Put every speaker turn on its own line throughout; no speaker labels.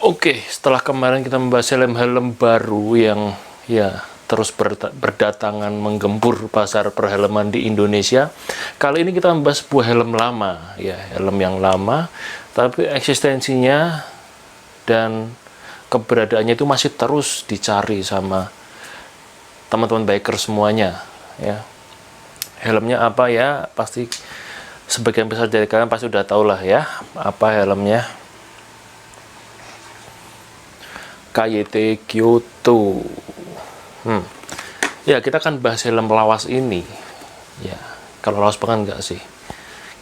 Oke, setelah kemarin kita membahas helm-helm baru yang ya terus berdatangan menggempur pasar perfilman di Indonesia, kali ini kita membahas sebuah helm lama, ya helm yang lama, tapi eksistensinya dan keberadaannya itu masih terus dicari sama teman-teman biker semuanya, ya. Helmnya apa ya? Pasti sebagian besar dari kalian pasti udah tahu lah ya, apa helmnya. KYT Kyoto. Ya, kita akan bahas helm lawas ini. Ya, kalau lawas banget enggak sih.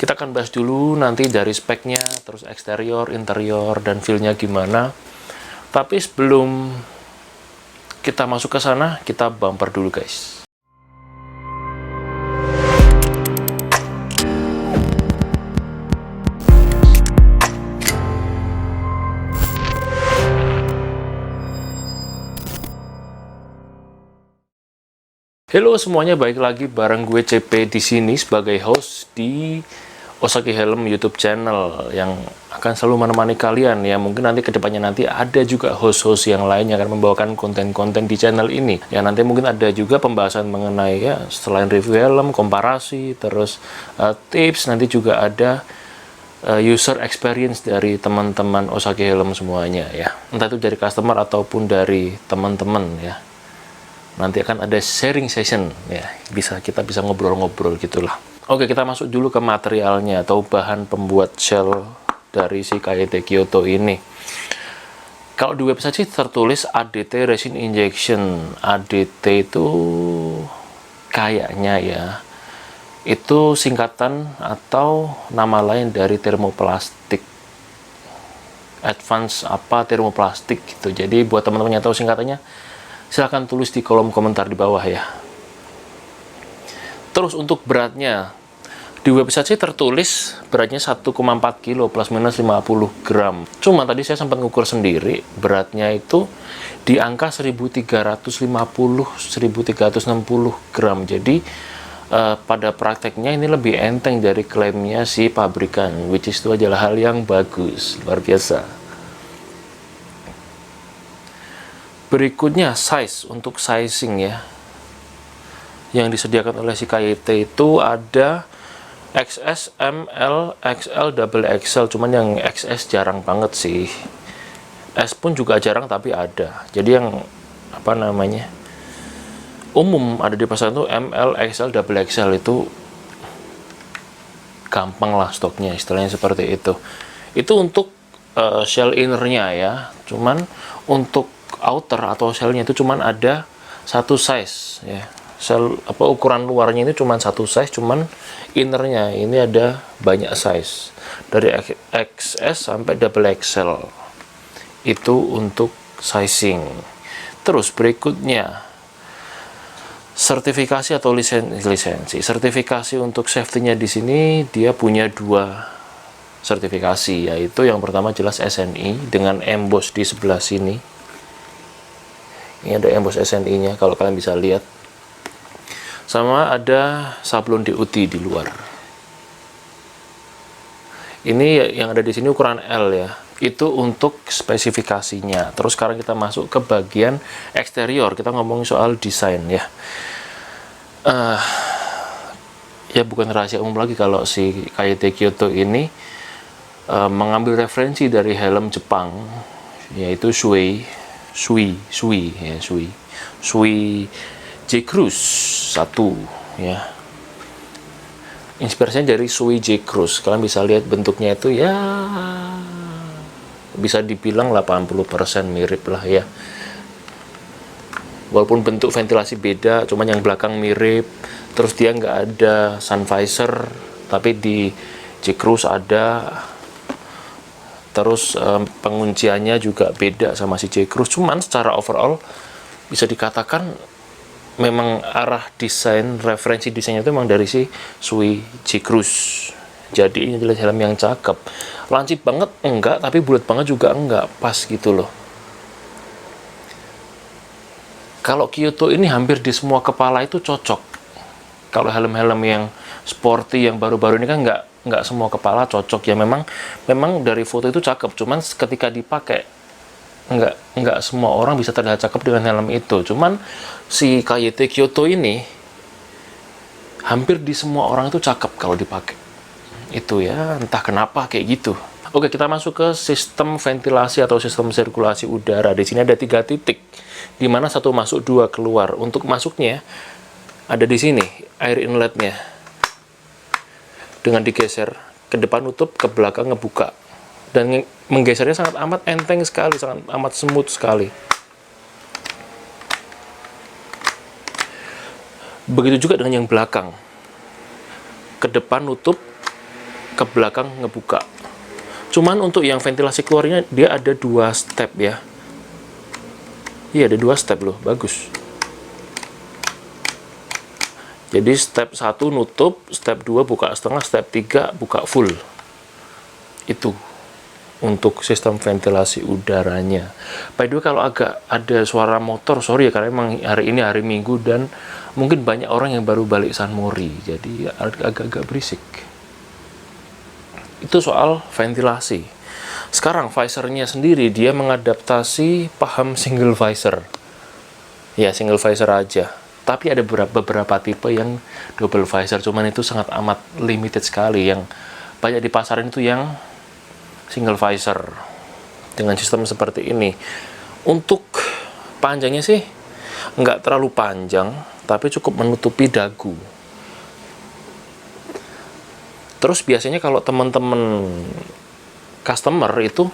Kita akan bahas dulu nanti dari speknya, terus eksterior, interior, dan feel-nya gimana. Tapi sebelum kita masuk ke sana, kita bumper dulu guys. Halo semuanya, balik lagi bareng gue CP di sini sebagai host di Osaki Helm YouTube channel yang akan selalu menemani kalian ya. Mungkin nanti kedepannya nanti ada juga host-host yang lain yang akan membawakan konten-konten di channel ini. Ya nanti mungkin ada juga pembahasan mengenai ya selain review helm, komparasi, terus tips, nanti juga ada user experience dari teman-teman Osaki Helm semuanya ya. Entah itu dari customer ataupun dari teman-teman ya. Nanti akan ada sharing session ya, kita bisa ngobrol-ngobrol gitulah. Oke, kita masuk dulu ke materialnya atau bahan pembuat shell dari si KYT Kyoto ini. Kalau di website sih tertulis ADT Resin Injection. ADT itu kayaknya ya itu singkatan atau nama lain dari termoplastik. Advance apa termoplastik gitu. Jadi buat teman-teman yang tahu singkatannya, silahkan tulis di kolom komentar di bawah ya. Terus untuk beratnya, di website sih tertulis beratnya 1,4 kilo plus minus 50 gram. Cuma tadi saya sempat ngukur sendiri, beratnya itu di angka 1350-1360 gram. Jadi pada prakteknya ini lebih enteng dari klaimnya si pabrikan, which is itu adalah hal yang bagus, luar biasa. Berikutnya size, untuk sizing ya, yang disediakan oleh si KYT itu ada XS, ML, XL, double XL. Cuman yang XS jarang banget sih, S pun juga jarang tapi ada. Jadi yang apa namanya umum ada di pasaran itu ML, XL, double XL, itu gampang lah stoknya, istilahnya seperti itu. Itu untuk shell innernya ya. Cuman untuk outer atau shellnya itu cuman ada satu size ya. Shell apa ukuran luarnya ini cuman satu size, cuman innernya ini ada banyak size dari XS sampai double XL. Itu untuk sizing. Terus berikutnya sertifikasi atau lisensi. Sertifikasi untuk safety-nya di sini dia punya dua sertifikasi, yaitu yang pertama jelas SNI dengan emboss di sebelah sini. Ini ada emboss SNI-nya kalau kalian bisa lihat. Sama ada sablon DOT di luar. Ini yang ada di sini ukuran L ya. Itu untuk spesifikasinya. Terus sekarang kita masuk ke bagian eksterior. Kita ngomongin soal desain ya. Ya bukan rahasia umum lagi kalau si KYT Kyoto ini mengambil referensi dari helm Jepang, yaitu Shui J-Cruise 1 ya. Inspirasinya dari Shui J-Cruise. Kalian bisa lihat bentuknya itu ya bisa dibilang 80% mirip lah ya. Walaupun bentuk ventilasi beda, cuman yang belakang mirip. Terus dia nggak ada sun visor, tapi di J-Cruise ada. Terus pengunciannya juga beda sama si J-Cruise. Cuman secara overall bisa dikatakan memang arah desain, referensi desainnya itu memang dari si Shui J-Cruise. Jadi ini adalah helm yang cakep. Lancip banget enggak, tapi bulat banget juga enggak, pas gitu loh. Kalau Kyoto ini hampir di semua kepala itu cocok. Kalau helm-helm yang sporty yang baru-baru ini kan nggak semua kepala cocok ya. Memang dari foto itu cakep, cuman ketika dipakai nggak semua orang bisa terlihat cakep dengan helm itu. Cuman si KYT Kyoto ini hampir di semua orang itu cakep kalau dipakai. Itu ya, entah kenapa kayak gitu. Oke, kita masuk ke sistem ventilasi atau sistem sirkulasi udara. Di sini ada 3 titik, di mana satu masuk, 2 keluar. Untuk masuknya ada di sini air inletnya. Dengan digeser ke depan nutup, ke belakang ngebuka. Dan menggesernya sangat amat enteng sekali, sangat amat smooth sekali. Begitu juga dengan yang belakang. Ke depan nutup, ke belakang ngebuka. Cuman untuk yang ventilasi keluarnya dia ada 2 step ya. Iya, ada 2 step loh, bagus. Jadi step 1 nutup, step 2 buka setengah, step 3 buka full. Itu untuk sistem ventilasi udaranya. By the way, kalau agak ada suara motor, sorry ya, karena memang hari ini hari Minggu dan mungkin banyak orang yang baru balik San Mori, jadi agak-agak berisik. Itu soal ventilasi. Sekarang visornya sendiri, dia mengadaptasi paham single visor. Ya, single visor aja. Tapi ada beberapa tipe yang double visor, cuman itu sangat amat limited sekali. Yang banyak di pasaran itu yang single visor dengan sistem seperti ini. Untuk panjangnya sih nggak terlalu panjang, tapi cukup menutupi dagu. Terus biasanya kalau teman-teman customer itu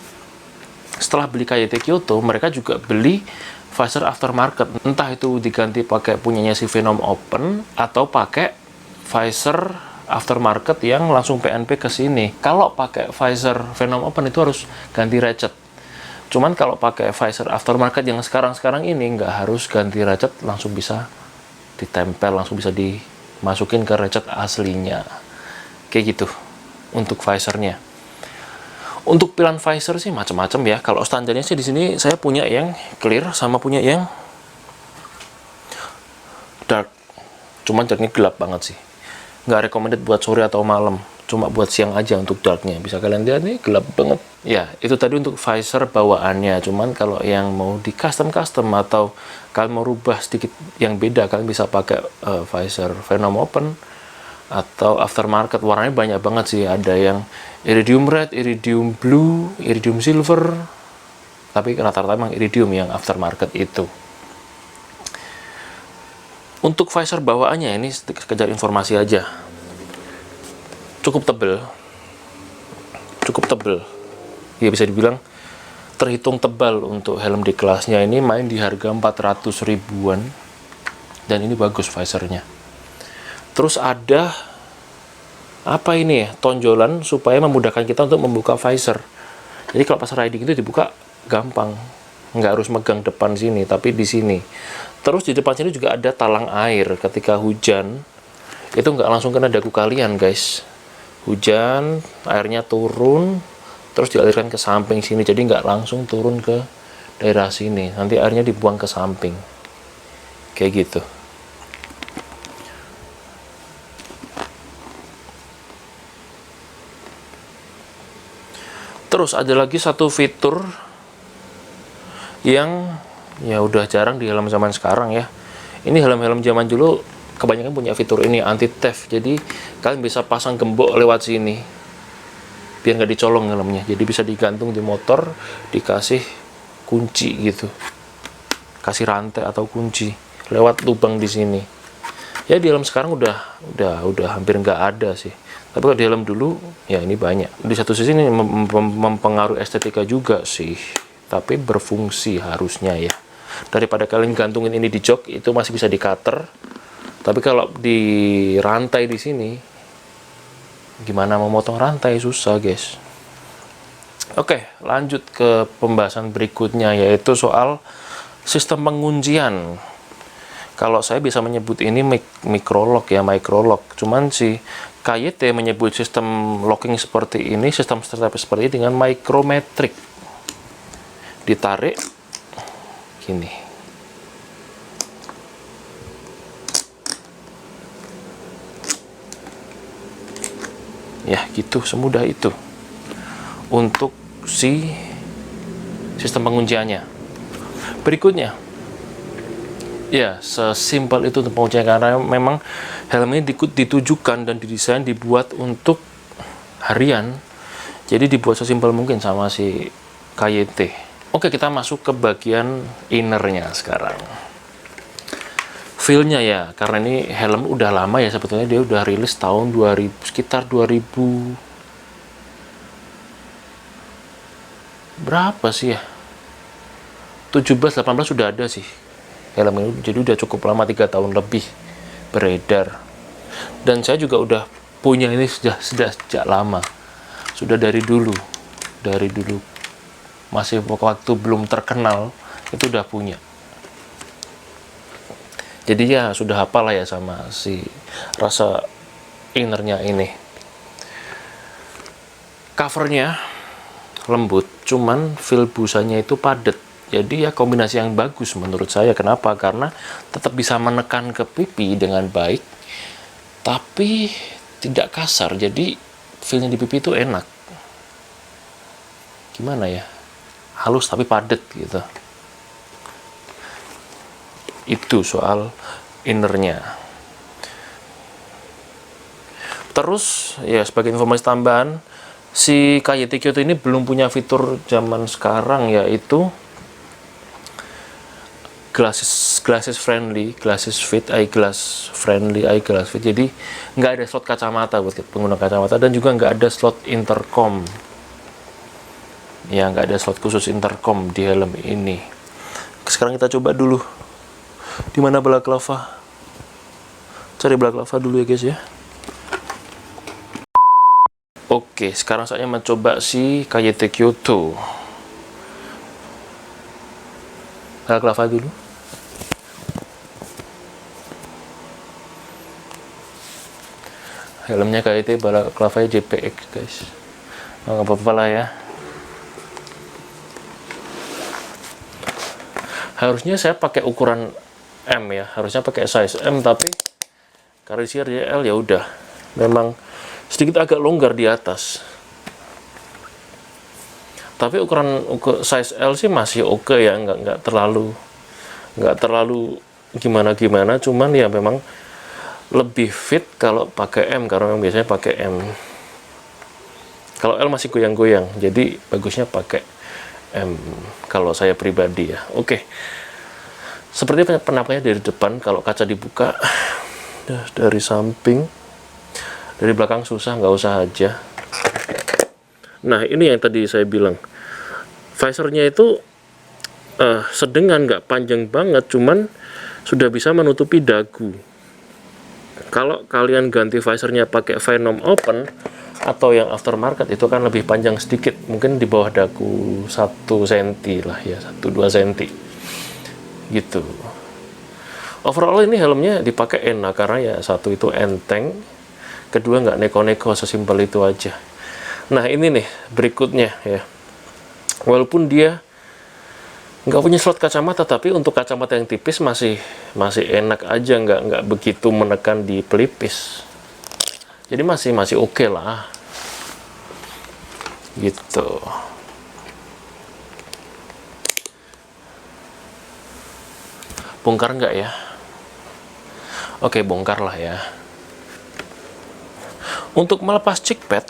setelah beli KYT Kyoto, mereka juga beli visor aftermarket. Entah itu diganti pakai punyanya si Venom Open atau pakai visor aftermarket yang langsung PNP ke sini. Kalau pakai visor Venom Open itu harus ganti ratchet. Cuman kalau pakai visor aftermarket yang sekarang-sekarang ini nggak harus ganti ratchet, langsung bisa ditempel, langsung bisa dimasukin ke ratchet aslinya. Kayak gitu untuk visornya. Untuk pilihan visor sih macam-macam ya. Kalau standarnya sih di sini saya punya yang clear sama punya yang dark. Cuman darknya gelap banget sih. Nggak recommended buat sore atau malam. Cuma buat siang aja untuk darknya. Bisa kalian lihat nih, gelap banget. Ya, itu tadi untuk visor bawaannya. Cuman kalau yang mau di custom atau kalian mau rubah sedikit yang beda, kalian bisa pakai visor Venom Open atau aftermarket. Warnanya banyak banget sih. Ada yang iridium red, iridium blue, iridium silver. Tapi rata-rata memang iridium yang aftermarket itu. Untuk visor bawaannya ini sekedar informasi aja. Cukup tebel. Ya bisa dibilang terhitung tebal untuk helm di kelasnya ini, main di harga 400 ribuan. Dan ini bagus visornya. Terus ada apa ini ya, tonjolan supaya memudahkan kita untuk membuka visor. Jadi kalau pas riding itu dibuka gampang, nggak harus megang depan sini, tapi di sini. Terus di depan sini juga ada talang air. Ketika hujan itu nggak langsung kena dagu kalian guys. Hujan, airnya turun, terus dialirkan ke samping sini, jadi nggak langsung turun ke daerah sini. Nanti airnya dibuang ke samping, kayak gitu. Terus ada lagi satu fitur yang ya udah jarang di helm zaman sekarang ya. Ini helm-helm zaman dulu kebanyakan punya fitur ini, anti theft. Jadi kalian bisa pasang gembok lewat sini biar nggak dicolong helmnya. Jadi bisa digantung di motor, dikasih kunci gitu, kasih rantai atau kunci lewat lubang di sini. Ya di helm sekarang udah hampir nggak ada sih. Tapi kalau di helm dulu ya ini banyak. Di satu sisi ini mempengaruhi estetika juga sih, tapi berfungsi harusnya ya. Daripada kalian gantungin ini di jok, itu masih bisa di cutter. Tapi kalau di rantai di sini, gimana memotong rantai, susah guys. Oke, lanjut ke pembahasan berikutnya, yaitu soal sistem penguncian. Kalau saya bisa menyebut ini microlock ya, microlock. Cuman si KYT menyebut sistem locking seperti ini, sistem startup seperti ini dengan micrometric. Ditarik gini. Ya gitu, semudah itu untuk si sistem pengunciannya. Berikutnya, ya sesimpel itu untuk penguncian, karena memang helm ini ditujukan dan didesain dibuat untuk harian, jadi dibuat sesimpel mungkin sama si KYT. Oke, kita masuk ke bagian innernya sekarang. Feel-nya ya, karena ini helm udah lama ya, sebetulnya dia udah rilis tahun 2000, sekitar 2000 berapa sih ya, 17-18 sudah ada sih helm ini, jadi udah cukup lama, 3 tahun lebih beredar. Dan saya juga udah punya ini sudah sejak lama, sudah dari dulu masih waktu belum terkenal itu udah punya. Jadi ya sudah hafal lah ya sama si rasa innernya ini. Covernya lembut, cuman feel busanya itu padat. Jadi ya kombinasi yang bagus menurut saya. Kenapa? Karena tetap bisa menekan ke pipi dengan baik, tapi tidak kasar. Jadi feelnya di pipi itu enak. Gimana ya? Halus tapi padat gitu. Itu soal innernya. Terus ya sebagai informasi tambahan, si KYT Kyoto ini belum punya fitur zaman sekarang, yaitu glasses friendly, glasses fit, eyeglass friendly, eyeglass fit. Jadi nggak ada slot kacamata buat pengguna kacamata, dan juga nggak ada slot intercom. Ya, nggak ada slot khusus intercom di helm ini. Sekarang kita coba dulu. Di mana balaklava? Cari balaklava dulu ya guys ya. Oke, sekarang saya mencoba si KYT Kyoto. Balaklava dulu. Helmnya KYT, balaklavanya JPX guys. Nggak apa-apa lah ya. Harusnya saya pakai ukuran M ya, harusnya pakai size M, tapi karena di RJL ya udah, memang sedikit agak longgar di atas. Tapi ukuran size L sih masih oke ya, nggak terlalu gimana, cuman ya memang lebih fit kalau pakai M, karena memang biasanya pakai M. Kalau L masih goyang-goyang, jadi bagusnya pakai M kalau saya pribadi ya. Oke. Seperti penampaknya dari depan, kalau kaca dibuka, dari samping, dari belakang susah, nggak usah aja. Nah, ini yang tadi saya bilang, visornya itu sedengan, nggak panjang banget, cuman sudah bisa menutupi dagu. Kalau kalian ganti visornya pakai Venom Open atau yang aftermarket, itu kan lebih panjang sedikit, mungkin di bawah dagu 1 cm lah ya, 1-2 cm gitu. Overall ini helmnya dipakai enak, karena ya satu itu enteng, kedua nggak neko-neko, sesimpel itu aja. Nah ini nih berikutnya ya, walaupun dia nggak punya slot kacamata, tapi untuk kacamata yang tipis masih enak aja, nggak begitu menekan di pelipis. Jadi masih oke lah gitu. Bongkar nggak ya? Oke, bongkar lah ya. Untuk melepas cheek pad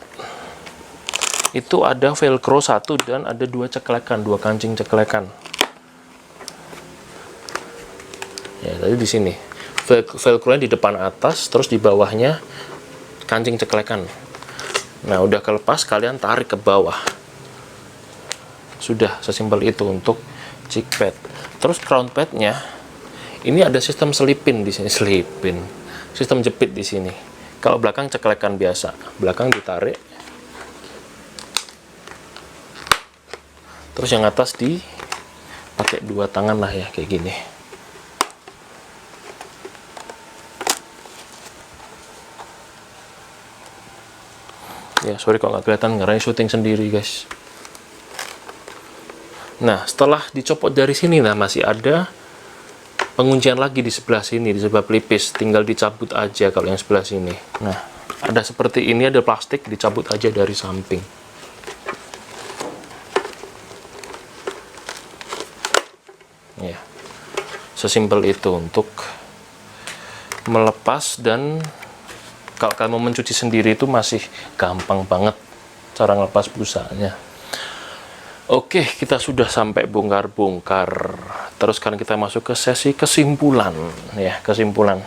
itu ada velcro 1 dan ada 2 ceklekan, 2 kancing ceklekan. Ya, tadi di sini. Velcro-nya di depan atas, terus di bawahnya kancing ceklekan. Nah, udah kelepas, kalian tarik ke bawah. Sudah sesimpel itu untuk cheek pad. Terus crown pad-nya ini ada sistem selipin di sini, sistem jepit di sini. Kalau belakang ceklekan biasa, belakang ditarik, terus yang atas dipakai 2 tangan lah ya, kayak gini. Ya sorry kalau nggak kelihatan, karena syuting sendiri guys. Nah setelah dicopot dari sini, nah masih ada penguncian lagi di sebelah sini, di sebelah pelipis, tinggal dicabut aja kalau yang sebelah sini. Nah, ada seperti ini, ada plastik, dicabut aja dari samping. Ya, sesimpel itu untuk melepas. Dan kalau kalian mau mencuci sendiri itu masih gampang banget cara ngelepas busanya. Oke, kita sudah sampai bongkar-bongkar. Terus sekarang kita masuk ke sesi kesimpulan. Ya, kesimpulan.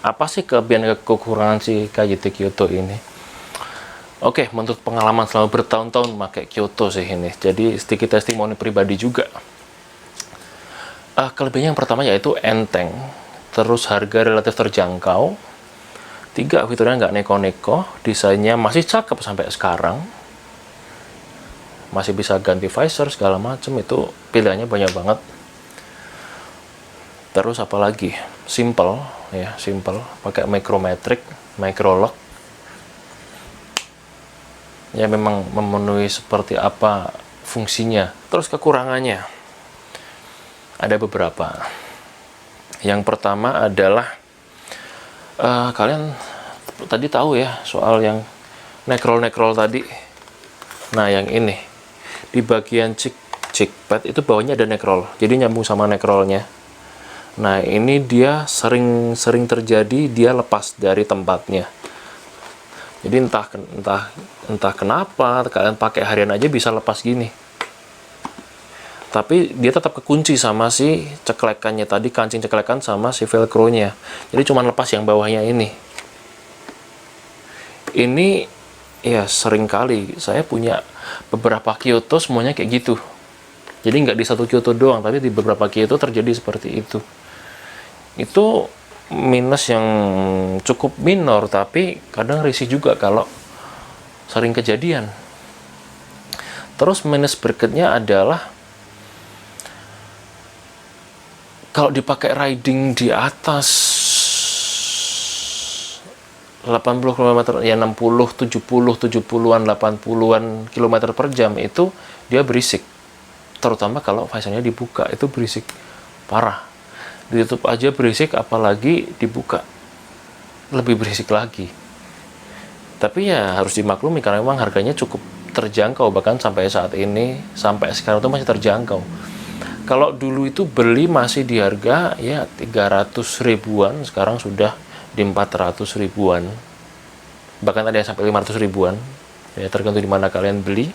Apa sih kelebihan dan kekurangan si KYT Kyoto ini? Oke, menurut pengalaman selama bertahun-tahun pakai Kyoto sih ini. Jadi sedikit testimoni pribadi juga. Kelebihannya yang pertama yaitu enteng. Terus harga relatif terjangkau. 3, fiturnya nggak neko-neko. Desainnya masih cakep sampai sekarang. Masih bisa ganti visor segala macam, itu pilihannya banyak banget. Terus apalagi, simple ya, simple, pakai micrometric, micro lock. Ya memang memenuhi seperti apa fungsinya. Terus kekurangannya ada beberapa. Yang pertama adalah kalian tadi tahu ya soal yang nekrol tadi. Nah yang ini di bagian chick pad itu bawahnya ada nekrol, jadi nyambung sama nekrolnya. Nah ini dia sering terjadi dia lepas dari tempatnya. Jadi entah kenapa kalian pakai harian aja bisa lepas gini. Tapi dia tetap kekunci sama si ceklekannya tadi, kancing ceklekan sama si velcro-nya. Jadi cuma lepas yang bawahnya ini. Ini ya sering kali saya punya beberapa Kyoto semuanya kayak gitu. Jadi nggak di satu Kyoto doang, tapi di beberapa Kyoto terjadi seperti itu. Itu minus yang cukup minor, tapi kadang risih juga kalau sering kejadian. Terus minus berikutnya adalah kalau dipakai riding di atas 80 km, ya 60, 70, 70-an, 80-an km per jam itu dia berisik. Terutama kalau visornya dibuka, itu berisik parah. Ditutup aja berisik, apalagi dibuka lebih berisik lagi. Tapi ya harus dimaklumi karena memang harganya cukup terjangkau, bahkan sampai saat ini, sampai sekarang itu masih terjangkau. Kalau dulu itu beli masih di harga ya 300 ribuan, sekarang sudah di 400 ribuan, bahkan ada yang sampai 500 ribuan ya, tergantung di mana kalian beli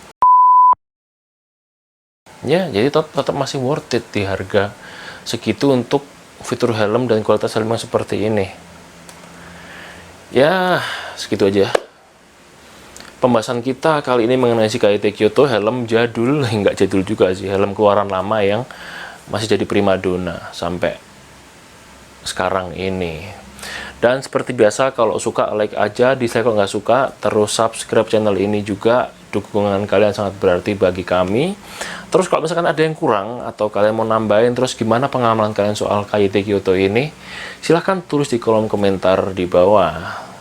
ya. Jadi tetap masih worth it di harga segitu untuk fitur helm dan kualitas helm yang seperti ini. Ya segitu aja pembahasan kita kali ini mengenai si KYT Kyoto, helm jadul, nggak jadul juga sih, helm keluaran lama yang masih jadi primadona sampai sekarang ini. Dan seperti biasa, kalau suka like aja, dislike kalau nggak suka, terus subscribe channel ini juga. Dukungan kalian sangat berarti bagi kami. Terus kalau misalkan ada yang kurang atau kalian mau nambahin, terus gimana pengalaman kalian soal KYT Kyoto ini, silahkan tulis di kolom komentar di bawah.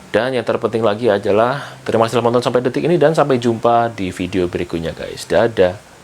Dan yang terpenting lagi adalah terima kasih telah menonton sampai detik ini, dan sampai jumpa di video berikutnya guys. Dadah.